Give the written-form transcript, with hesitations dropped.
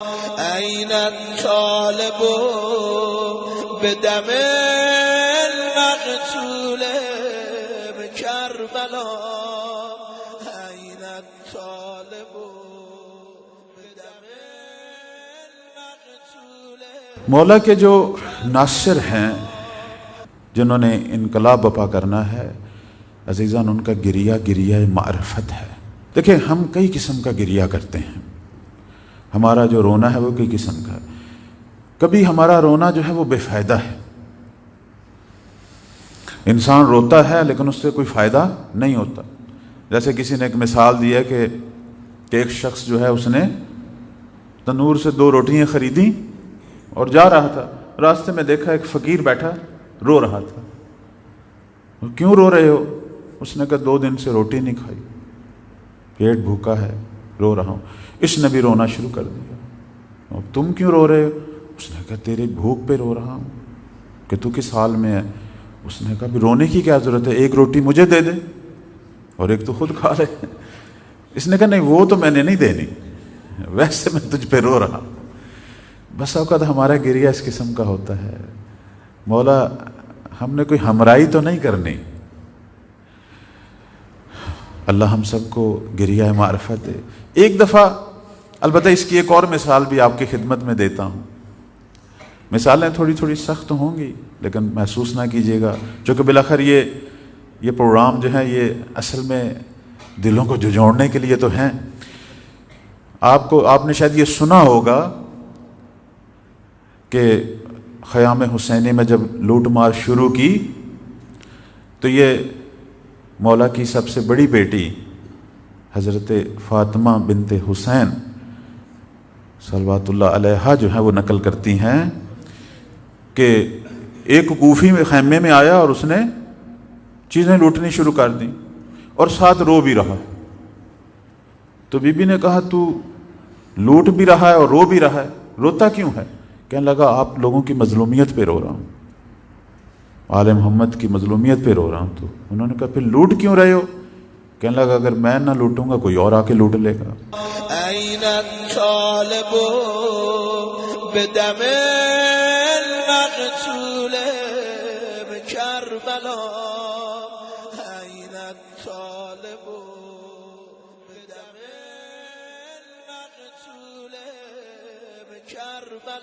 أين الطالب بدم المقتول بكربلا أين الطالب بدم المقتول. مولا کے جو ناصر ہیں جنہوں نے انقلاب برپا کرنا ہے عزیزان، ان کا گریہ گریہ معرفت ہے. دیکھیں ہم کئی قسم کا گریہ کرتے ہیں، ہمارا جو رونا ہے وہ کئی قسم کا ہے. کبھی ہمارا رونا جو ہے وہ بے فائدہ ہے، انسان روتا ہے لیکن اس سے کوئی فائدہ نہیں ہوتا. جیسے کسی نے ایک مثال دی ہے کہ ایک شخص جو ہے اس نے تنور سے 2 روٹیاں خریدیں اور جا رہا تھا، راستے میں دیکھا ایک فقیر بیٹھا رو رہا تھا. کیوں رو رہے ہو؟ اس نے کہا 2 دن سے روٹی نہیں کھائی، پیٹ بھوکا ہے، رو رہا ہوں. اس نے بھی رونا شروع کر دیا. اور تم کیوں رو رہے ہو؟ اس نے کہا تیری بھوک پہ رو رہا ہوں کہ تو کس حال میں ہے. اس نے کہا بھی رونے کی کیا ضرورت ہے، 1 روٹی مجھے دے دے اور 1 تو خود کھا رہے. اس نے کہا نہیں وہ تو میں نے نہیں دینی، ویسے میں تجھ پہ رو رہا. بس اوقات ہمارا گریہ اس قسم کا ہوتا ہے. مولا ہم نے کوئی ہمرائی تو نہیں کرنی. اللہ ہم سب کو گریہ معرفت دے. ایک دفعہ البتہ اس کی ایک اور مثال بھی آپ کی خدمت میں دیتا ہوں. مثالیں تھوڑی تھوڑی سخت ہوں گی لیکن محسوس نہ کیجیے گا، چونکہ بالآخر یہ پروگرام جو ہے یہ اصل میں دلوں کو جھنجھوڑنے کے لیے تو ہیں. آپ نے شاید یہ سنا ہوگا کہ خیام حسینی میں جب لوٹ مار شروع کی تو یہ مولا کی سب سے بڑی بیٹی حضرت فاطمہ بنت حسین صلوات اللہ علیہا جو ہے وہ نقل کرتی ہیں کہ ایک کوفی میں خیمے میں آیا اور اس نے چیزیں لوٹنی شروع کر دیں اور ساتھ رو بھی رہا. تو بی بی نے کہا تو لوٹ بھی رہا ہے اور رو بھی رہا ہے، روتا کیوں ہے؟ کہنے لگا آپ لوگوں کی مظلومیت پہ رو رہا ہوں، آل محمد کی مظلومیت پہ رو رہا ہوں. تو انہوں نے کہا پھر لوٹ کیوں رہے ہو؟ کہنے لگا اگر میں نہ لوٹوں گا کوئی اور آ کے لوٹ لے گا. أين الطالب بدم المقتول بكربلا